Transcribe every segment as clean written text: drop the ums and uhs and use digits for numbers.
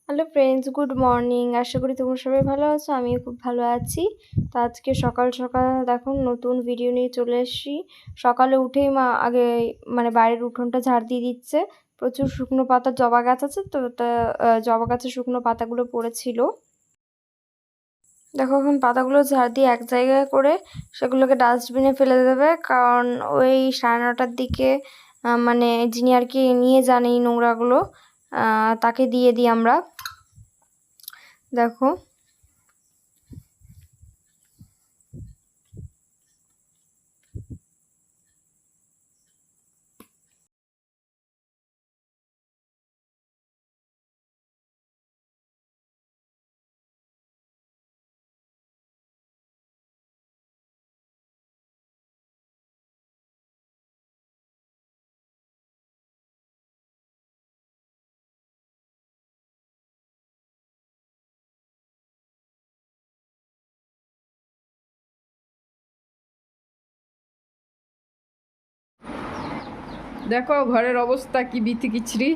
Hello friends, good morning. আশা করি তোমরা সবাই ভালো আছো। আমিও খুব ভালো আছি। তো আজকে সকাল সকাল দেখো নতুন ভিডিও নিয়ে চলে এসেছি। সকালে উঠেই মা আগে বাইরের উঠোনটা ঝাড় দিয়ে দিচ্ছে। প্রচুর শুকনো পাতা, জবা গাছ আছে তো, জবা গাছের শুকনো পাতাগুলো পড়েছিল। দেখো এখন পাতাগুলো ঝাড় দিয়ে এক জায়গায় করে সেগুলোকে ডাস্টবিনে ফেলে দেবে, কারণ ওই 9:30টার দিকে যিনি আর কি নিয়ে যান এই নোংরাগুলো, তাকে দিয়ে দিই আমরা। দেখো দেখো ঘরের অবস্থা কি বিথিকিচড়ি।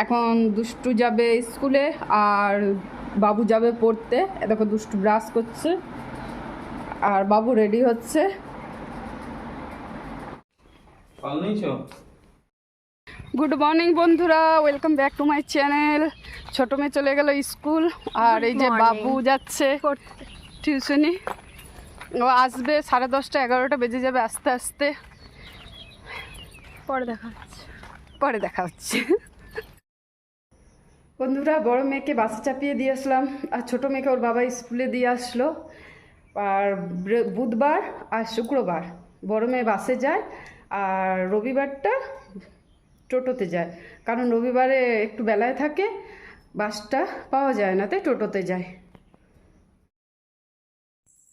এখন দুষ্টু যাবে স্কুলে আর বাবু যাবে পড়তে। দেখো দুষ্টু ব্রাশ করছে আর বাবু রেডি হচ্ছে। গুড মর্নিং বন্ধুরা, welcome back to my channel. ছোটো মেয়ে চলে গেল স্কুল আর এই যে বাবু যাচ্ছে টিউশনি। ও আসবে 10:30 11টা বেজে যাবে আস্তে আস্তে। পরে দেখা হচ্ছে বন্ধুরা। বড় মেয়েকে বাসে চাপিয়ে দিয়ে আসলাম আর ছোটো মেয়েকে ওর বাবা স্কুলে দিয়ে আসলো। আর বুধবার আর শুক্রবার বড় মেয়ে বাসে যায় আর রবিবারটা টোটোতে যায়, কারণ রবিবারে একটু বেলায় থাকে, বাসটা পাওয়া যায় না, তাই টোটোতে যায়।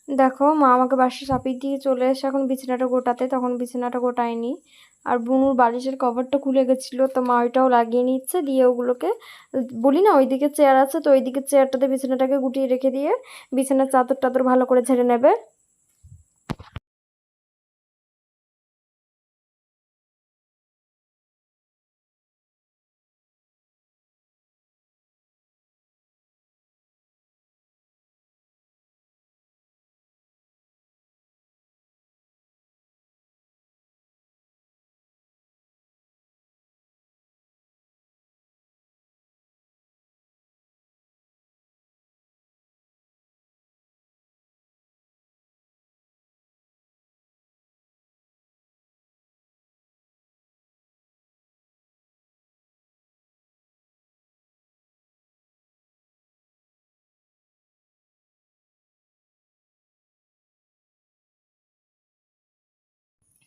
দেখো মা আমাকে বাসে চাপিয়ে দিয়ে চলে এসে এখন বিছানাটা গোটাতে, তখন বিছানাটা গোটায়নি। আর বুনুর বালিশের কভারটা খুলে গেছিলো, তো মা ওইটাও লাগিয়ে নিচ্ছে। দিয়ে ওগুলোকে বলি না ওইদিকে চেয়ার আছে, তো ওইদিকে চেয়ারটাতে বিছানাটাকে গুটিয়ে রেখে দিয়ে বিছানার চাদর টাদর ভালো করে ঝেড়ে নেবে।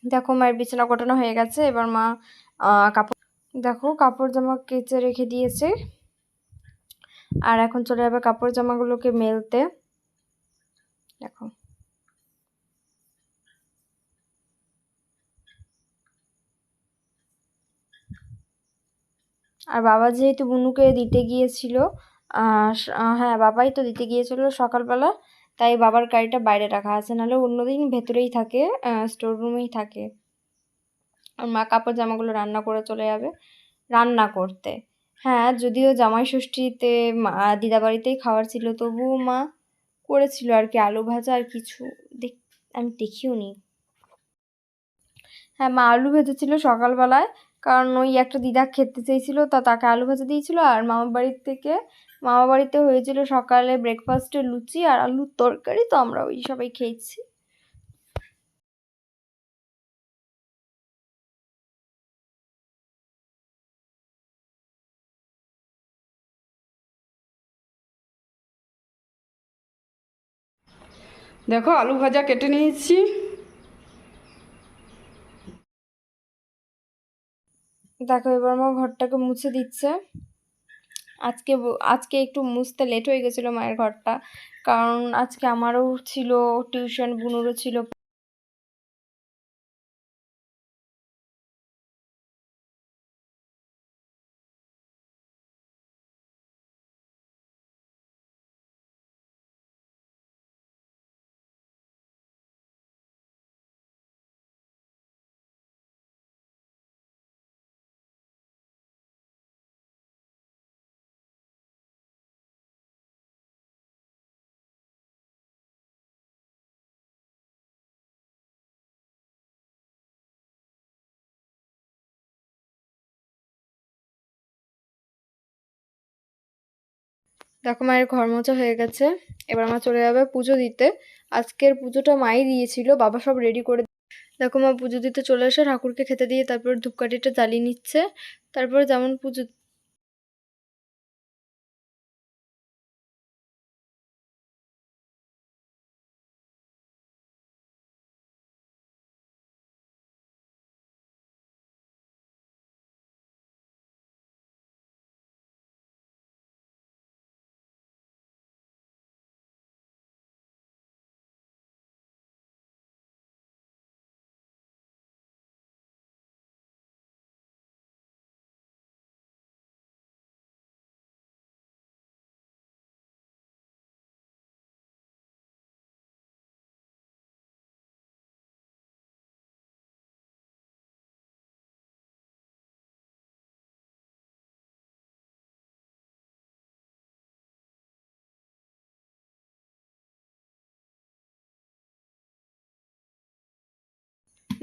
দেখো মায়ের বিছানা গোটানো হয়ে গেছে। এবার মা কাপড়, দেখো কাপড় জামা কেচে রেখে দিয়েছে। আর এখন চলে যাবে কাপড় জামাগুলোকে মেলতে। দেখো আর বাবা যেহেতু বুনুকে দিতে গিয়েছিল, হ্যাঁ বাবাই তো দিতে গিয়েছিল সকালবেলা, তাই বাবার গাড়িটা বাইরে রাখা আছে, নাহলে অন্যদিন ভেতরেই থাকে, স্টোর রুমেই থাকে। আর মা কাপড় জামাগুলো রান্না করে চলে যাবে রান্না করতে। হ্যাঁ, যদিও জামাই ষষ্ঠীতে মা দিদা বাড়িতেই খাওয়ার ছিল, তবুও মা করেছিল আর কি আলু ভাজা আর কিছু, আমি দেখিও নি। হ্যাঁ, মা আলু ভেজেছিল সকালবেলায়, কারণ ওই একটা দিদা খেতে চেয়েছিল, তাকে আলু ভাজা দিয়েছিল। আর মামা বাড়িতে হয়েছিল সকালে ব্রেকফাস্টে লুচি আর আলুর তরকারি, তো আমরা ওই সবাই খেয়েছি। দেখো আলু ভাজা কেটে নিয়েছি। দেখো এবার মা ঘরটাকে মুছে দিচ্ছে। আজকে একটু মুছতে লেট হয়ে গেছিলো মায়ের ঘরটা, কারণ আজকে আমারও ছিল টিউশন, বুনুরও ছিল। দেখো মায়ের ঘর মোছা হয়ে গেছে, এবার মা চলে যাবে পুজো দিতে। আজকের পুজোটা মাই দিয়েছিল, বাবা সব রেডি করে। দেখো মা পুজো দিতে চলে এসে ঠাকুরকে খেতে দিয়ে তারপর ধূপকাঠিটা জ্বালিয়ে নিচ্ছে। তারপর যেমন পুজো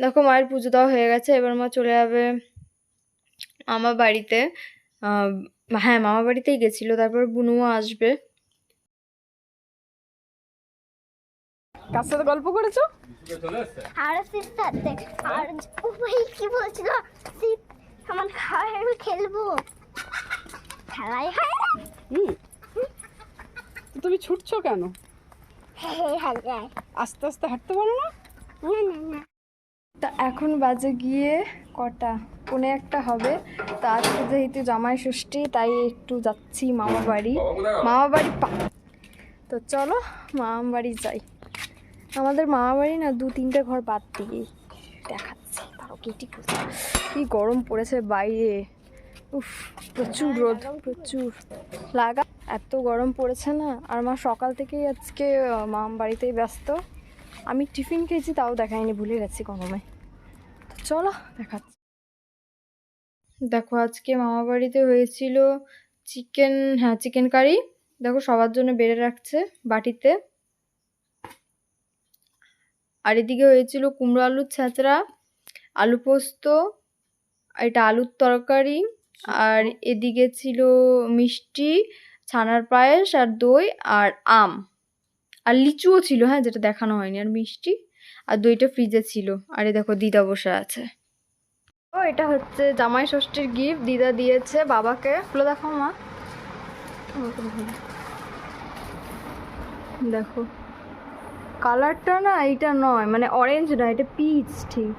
দেখো মায়ের পুজো দেওয়া হয়ে গেছে, এবার মা চলে যাবে মামা বাড়িতে। হ্যাঁ, মামা বাড়িতেই গেছিল, তারপর বুনুও আসবে। কার সাথে গল্প করেছো? আর সাথে আর ওই কি বলছিল শীত আমার খাওয়ার আমি খেলবো খেলাই হয় না। তুমি ছুটছো কেন? হ্যাঁ আস্তে আস্তে হাঁটতে পারো না? না না না তা এখন বাজে গিয়ে কটা, 1:45 হবে। তা আজকে যেহেতু জামাই ষষ্ঠী তাই একটু যাচ্ছি মামা বাড়ি। তো চলো মামা বাড়ি যাই। আমাদের মামা বাড়ি না 2-3টে ঘর বাদ দিয়েই, দেখাচ্ছি তারও কেটি করছে। কি গরম পড়েছে বাইরে, উফ প্রচুর রোদ, প্রচুর লাগা, এত গরম পড়েছে না। আর মা সকাল থেকেই আজকে মামা বাড়িতেই ব্যস্ত। আমি টিফিন খেয়েছি তাও দেখাইনি, ভুলে গেছি গরমে। তো চলো দেখাচ্ছি। দেখো আজকে মামা বাড়িতে হয়েছিল চিকেন, হ্যাঁ চিকেন কারি। দেখো সবার জন্য বেড়ে রাখছে বাটিতে। আর এদিকে হয়েছিল কুমড়ো আলুর ছ্যাঁচড়া, আলু পোস্ত, এটা আলুর তরকারি। আর এদিকে ছিল মিষ্টি, ছানার পায়েস আর দই আর আম, আর লিচুও ছিল, হ্যাঁ যেটা দেখানো হয়নি। আর মিষ্টি আর দইটা ফ্রিজে ছিল। আর এই দেখো দিদা বসে আছে। ও এটা হচ্ছে জামাই ষষ্ঠীর গিফট, দিদা দিয়েছে বাবাকে। খুলে দেখো মা, দেখো কালারটা না এইটা নয়, মানে অরেঞ্জ না, এটা পিচ। ঠিক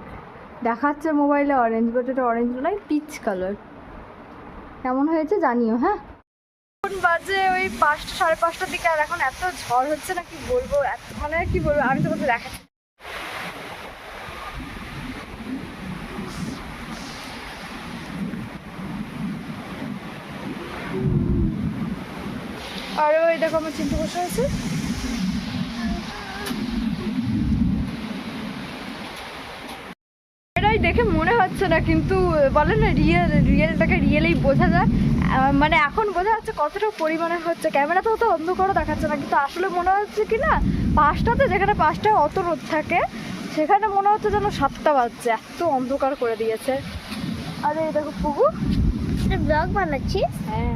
দেখাচ্ছে মোবাইলে অরেঞ্জ, বাট এটা অরেঞ্জ নয়, পিচ কালার। কেমন হয়েছে জানিও, হ্যাঁ। এখন বাজে ওই 5টা 5:30টার দিকে। আর এখন এত ঝড় হচ্ছে না, কি বলবো, এত মানে কি বলবো, আমি তোমাকে দেখাচ্ছি। আর ওই দেখো আমার চিন্টু বসে আছে। এটাই দেখে মনে হচ্ছে না, কিন্তু বলে না রিয়েলটাকে রিয়েলেই বোঝা যায়। মানে এখন বোঝা যাচ্ছে কতটা পরিমাণে হচ্ছে। ক্যামেরাতে তো অন্ধকারও দেখাচ্ছে না, কিন্তু আসলে মনে হচ্ছে কি না 5টাতে, যেখানে 5টায় অত রোদ থাকে সেখানে মনে হচ্ছে যেন 7টা বাজছে, এত অন্ধকার করে দিয়েছে। আরে এই দেখো পুকু, তুই ব্লগ বানাচ্ছিস? হ্যাঁ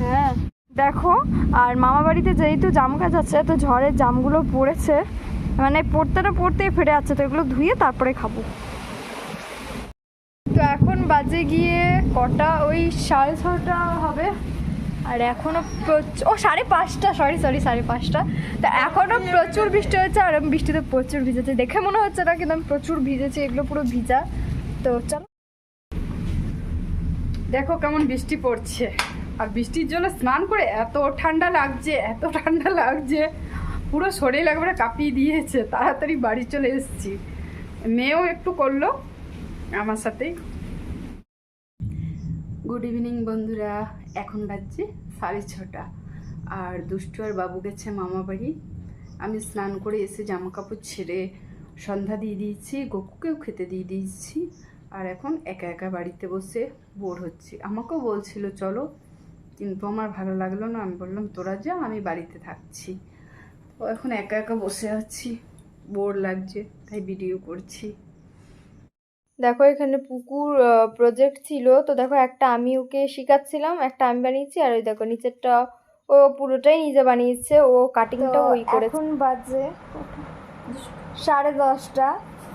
হ্যাঁ দেখো। আর মামা বাড়িতে যেহেতু জাম গাছ আছে, তো ঝড়ের জামগুলো পড়েছে, মানে পড়তে না পড়তেই ফেটে যাচ্ছে। তো এগুলো ধুয়ে তারপরে খাবো। তো এখন বাজে গিয়ে কটা, ওই 6:30 হবে। আর এখনো ও 5:30, সরি 5:30। তো এখনো প্রচুর বৃষ্টি হচ্ছে, আর আমি বৃষ্টিতে প্রচুর ভিজেছি। দেখে মনে হচ্ছে না, কিন্তু আমি প্রচুর ভিজেছি, এগুলো পুরো ভিজা। তো চলো দেখো কেমন বৃষ্টি পড়ছে। আর বৃষ্টির জন্য স্নান করে এত ঠান্ডা লাগছে, পুরো শরীর একবারে কাঁপিয়ে দিয়েছে। তাড়াতাড়ি বাড়ি চলে এসেছি। মেয়েও একটু করলো আমার সাথেই। গুড ইভিনিং বন্ধুরা, এখন বাজছে 6:30। আর দুষ্টু আর বাবু গেছে মামা বাড়ি। আমি স্নান করে এসে জামা কাপড় ছেড়ে সন্ধ্যা দিয়ে দিয়েছি, গকুকেও খেতে দিয়ে দিয়েছি। আর এখন একা একা বাড়িতে বসে বোর হচ্ছি। আমাকেও বলছিল চলো, কিন্তু আমার ভালো লাগলো না। আমি বললাম তোরা যা, আমি বাড়িতে থাকছি। তো এখন একা একা বসে আছি, বোর লাগছে, তাই ভিডিও করছি। দেখো এখানে পুকুর প্রজেক্ট ছিল, তো দেখো একটা আমি ওকে শেখাচ্ছিলাম, একটা আমি বানিয়েছি, আর ওই দেখো নিচেরটা ও পুরোটাই নিজে বানিয়েছে, ও কাটিংটা ওই করেছে। এখন বাজে 10:30,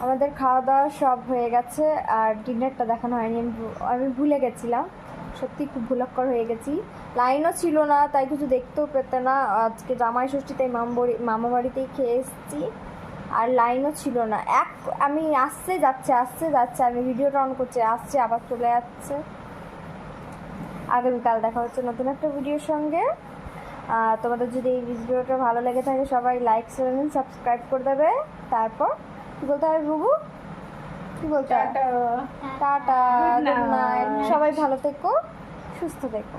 আমাদের খাওয়া দাওয়া সব হয়ে গেছে, আর ডিনারটা দেখানো হয়নি, আমি ভুলে গেছিলাম, সত্যি খুব ভুলক্কর হয়ে গেছি। লাইনও ছিল না, তাই কিছু দেখতেও পেতে না, আজকে জামাই ষষ্ঠী, তাই মামা বাড়িতেই খেয়ে এসেছি, আর লাইনও ছিল না। আমি আসছে যাচ্ছে, আমি ভিডিওটা অন করছি, আসছে আবার চলে যাচ্ছে। আগামীকাল দেখা হচ্ছে নতুন একটা ভিডিওর সঙ্গে। তোমাদের যদি এই ভিডিওটা ভালো লেগে থাকে সবাই লাইক শেয়ার সাবস্ক্রাইব করে দেবে। তারপর কী বলতে হবে বুবু, কী বলতে হবে? টাটা, গুড নাইট, সবাই ভালো থেকো, সুস্থ থেকো।